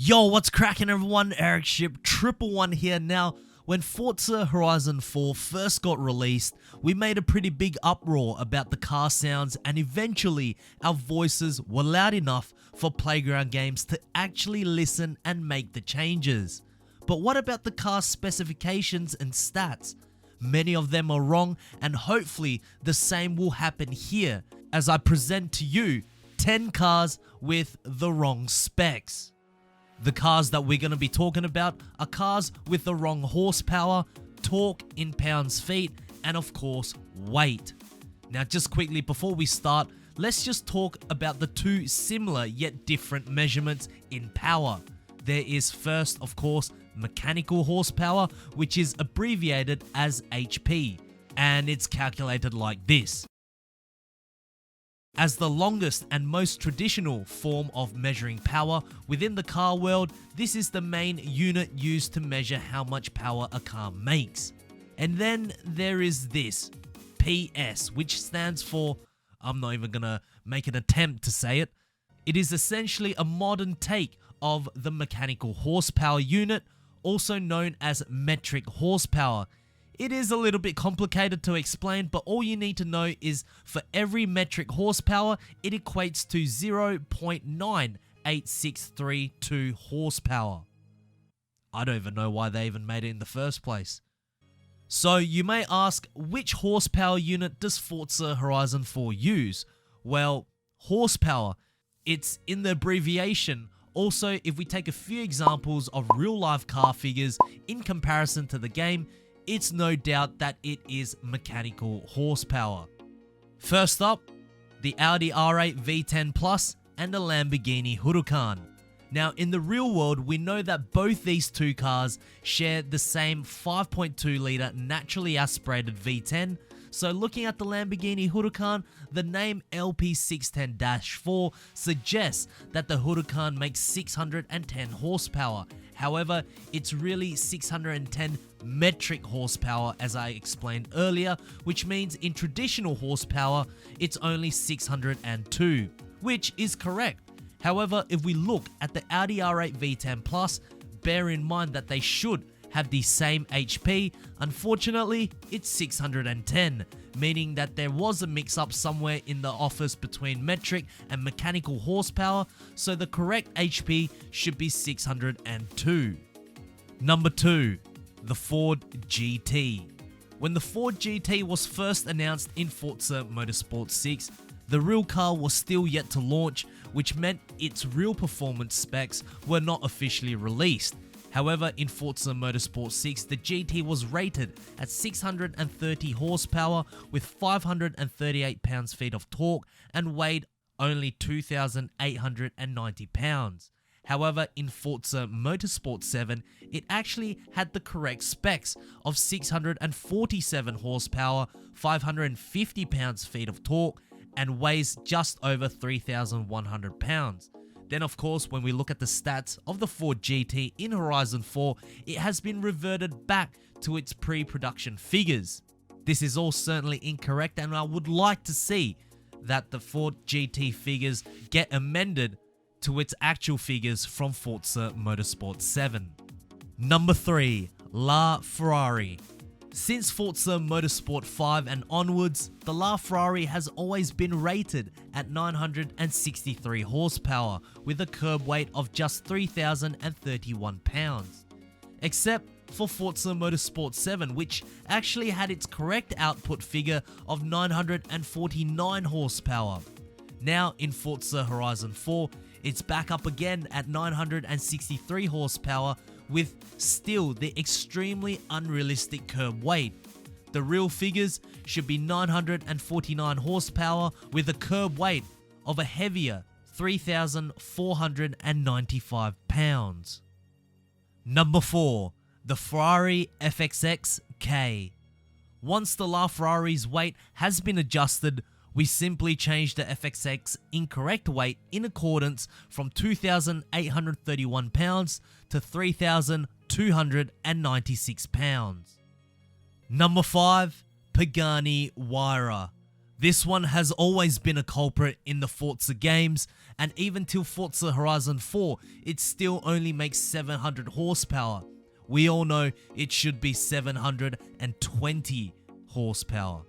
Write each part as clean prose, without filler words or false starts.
Yo, what's cracking everyone? Ericship, Triple One here. Now, when Forza Horizon 4 first got released, we made a pretty big uproar about the car sounds, and eventually our voices were loud enough for Playground Games to actually listen and make the changes. But what about the car specifications and stats? Many of them are wrong, and hopefully the same will happen here as I present to you 10 cars with the wrong specs. The cars that we're going to be talking about are cars with the wrong horsepower, torque in pounds-feet, and of course, weight. Now just quickly before we start, let's just talk about the two similar yet different measurements in power. There is first, of course, mechanical horsepower, which is abbreviated as HP, and it's calculated like this. As the longest and most traditional form of measuring power within the car world, this is the main unit used to measure how much power a car makes. And then there is this, PS, which stands for, I'm not even gonna make an attempt to say it. It is essentially a modern take of the mechanical horsepower unit, also known as metric horsepower. It is a little bit complicated to explain, but all you need to know is for every metric horsepower, it equates to 0.98632 horsepower. I don't even know why they even made it in the first place. So you may ask, which horsepower unit does Forza Horizon 4 use? Well, horsepower. It's in the abbreviation. Also, if we take a few examples of real life car figures in comparison to the game, it's no doubt that it is mechanical horsepower. First up, the Audi R8 V10 Plus and the Lamborghini Huracan. Now in the real world, we know that both these two cars share the same 5.2 litre naturally aspirated V10. So looking at the Lamborghini Huracan, the name LP610-4 suggests that the Huracan makes 610 horsepower. However, it's really 610 metric horsepower, as I explained earlier, which means in traditional horsepower, it's only 602, which is correct. However, if we look at the Audi R8 V10 Plus, bear in mind that they should have the same HP. Unfortunately, it's 610, meaning that there was a mix-up somewhere in the office between metric and mechanical horsepower, so the correct HP should be 602. Number 2. The Ford GT. When the Ford GT was first announced in Forza Motorsport 6, the real car was still yet to launch, which meant its real performance specs were not officially released. However, in Forza Motorsport 6, the GT was rated at 630 horsepower with 538 pounds-feet of torque and weighed only 2,890 pounds. However, in Forza Motorsport 7, it actually had the correct specs of 647 horsepower, 550 pounds-feet of torque, and weighs just over 3,100 pounds. Then of course, when we look at the stats of the Ford GT in Horizon 4, it has been reverted back to its pre-production figures. This is all certainly incorrect, and I would like to see that the Ford GT figures get amended to its actual figures from Forza Motorsport 7. Number 3. LaFerrari. Since Forza Motorsport 5 and onwards, the LaFerrari has always been rated at 963 horsepower with a curb weight of just 3,031 pounds. Except for Forza Motorsport 7, which actually had its correct output figure of 949 horsepower. Now in Forza Horizon 4, it's back up again at 963 horsepower with still the extremely unrealistic curb weight. The real figures should be 949 horsepower with a curb weight of a heavier 3,495 pounds. Number 4. The Ferrari FXX K. Once the LaFerrari's weight has been adjusted, we simply changed the FXX incorrect weight in accordance from 2,831 pounds to 3,296 pounds. Number 5. Pagani Huayra. This one has always been a culprit in the Forza games, and even till Forza Horizon 4, it still only makes 700 horsepower. We all know it should be 720 horsepower.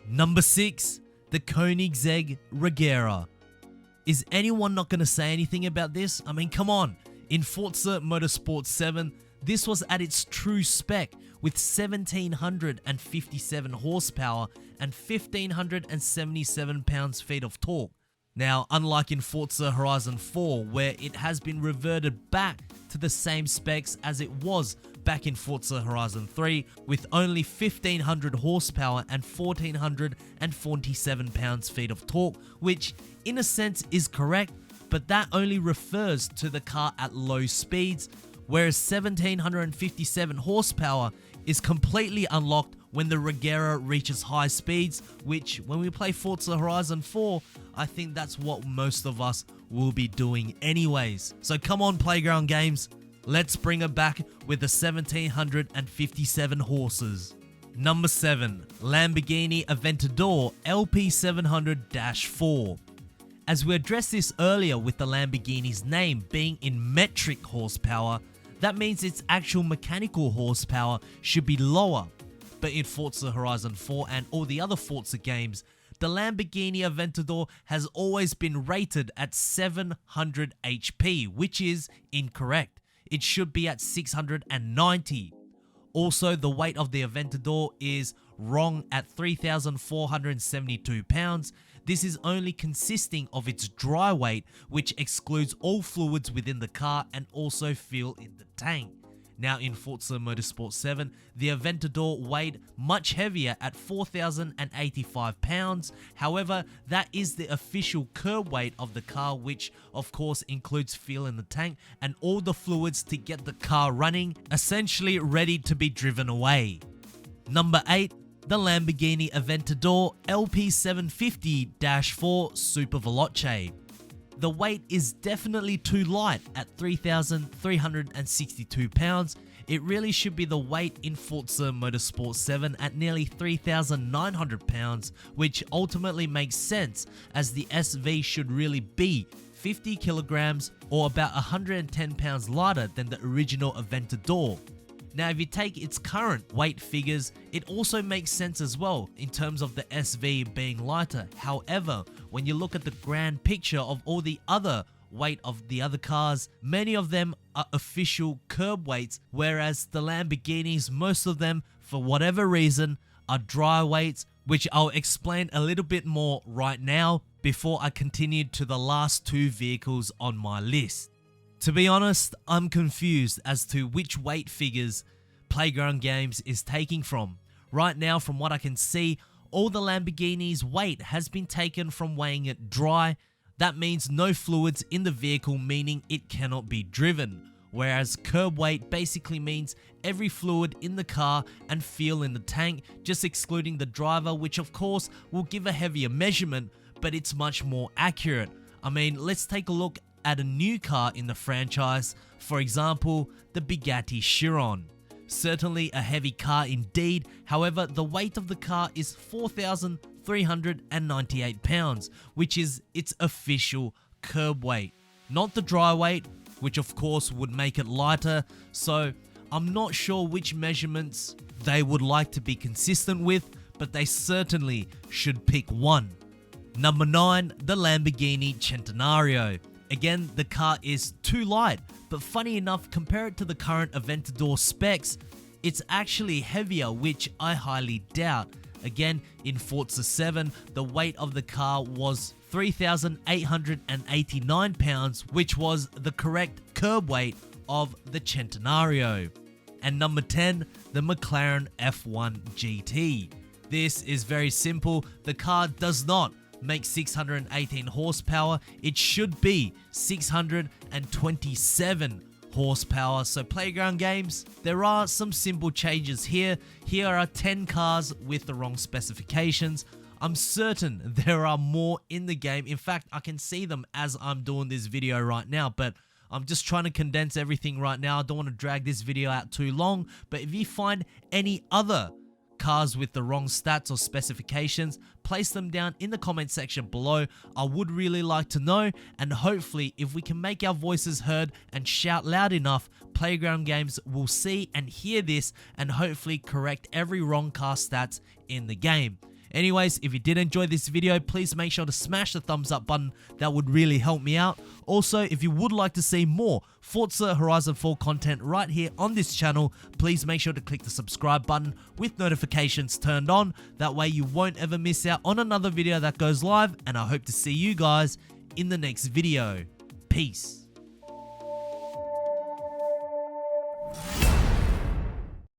Number 6, the Koenigsegg Regera. Is anyone not going to say anything about this? I mean, come on. In Forza Motorsport 7, this was at its true spec with 1757 horsepower and 1577 pounds-feet of torque. Now, unlike in Forza Horizon 4, where it has been reverted back to the same specs as it was back in Forza Horizon 3 with only 1500 horsepower and 1447 pounds-feet of torque, which in a sense is correct, but that only refers to the car at low speeds, whereas 1757 horsepower is completely unlocked when the Regera reaches high speeds, which when we play Forza Horizon 4, I think that's what most of us will be doing anyways. So come on, Playground Games, let's bring it back with the 1757 horses. Number 7, Lamborghini Aventador LP700-4. As we addressed this earlier with the Lamborghini's name being in metric horsepower, that means its actual mechanical horsepower should be lower. But in Forza Horizon 4 and all the other Forza games, the Lamborghini Aventador has always been rated at 700 HP, which is incorrect. It should be at 690. Also, the weight of the Aventador is wrong at 3,472 pounds. This is only consisting of its dry weight, which excludes all fluids within the car and also fuel in the tank. Now in Forza Motorsport 7, the Aventador weighed much heavier at 4,085 pounds. However, that is the official curb weight of the car, which of course includes fuel in the tank and all the fluids to get the car running, essentially ready to be driven away. Number 8, the Lamborghini Aventador LP750-4 Super Veloce. The weight is definitely too light at 3,362 pounds. It really should be the weight in Forza Motorsport 7 at nearly 3,900 pounds, which ultimately makes sense as the SV should really be 50 kilograms or about 110 pounds lighter than the original Aventador. Now, if you take its current weight figures, it also makes sense as well in terms of the SV being lighter. However, when you look at the grand picture of all the other weight of the other cars, many of them are official curb weights, whereas the Lamborghinis, most of them, for whatever reason, are dry weights, which I'll explain a little bit more right now before I continue to the last two vehicles on my list. To be honest, I'm confused as to which weight figures Playground Games is taking from. Right now, from what I can see, all the Lamborghini's weight has been taken from weighing it dry. That means no fluids in the vehicle, meaning it cannot be driven. Whereas curb weight basically means every fluid in the car and fuel in the tank, just excluding the driver, which of course will give a heavier measurement, but it's much more accurate. I mean, let's take a look at a new car in the franchise, for example, the Bugatti Chiron. Certainly a heavy car indeed, however, the weight of the car is 4,398 pounds, which is its official curb weight. Not the dry weight, which of course would make it lighter, so I'm not sure which measurements they would like to be consistent with, but they certainly should pick one. Number 9, the Lamborghini Centenario. Again, the car is too light, but funny enough, compare it to the current Aventador specs, it's actually heavier, which I highly doubt. Again, in Forza 7, the weight of the car was 3,889 pounds, which was the correct curb weight of the Centenario. And number 10, the McLaren F1 GT. This is very simple. The car does not make 618 horsepower. It should be 627 horsepower. So Playground Games, there are some simple changes here. Here are 10 cars with the wrong specifications. I'm certain there are more in the game. In fact, I can see them as I'm doing this video right now, but I'm just trying to condense everything right now. I don't want to drag this video out too long, but if you find any other cars with the wrong stats or specifications, place them down in the comment section below. I would really like to know, and hopefully if we can make our voices heard and shout loud enough, Playground Games will see and hear this and hopefully correct every wrong car stats in the game. Anyways, if you did enjoy this video, please make sure to smash the thumbs up button. That would really help me out. Also, if you would like to see more Forza Horizon 4 content right here on this channel, please make sure to click the subscribe button with notifications turned on. That way you won't ever miss out on another video that goes live, and I hope to see you guys in the next video. Peace.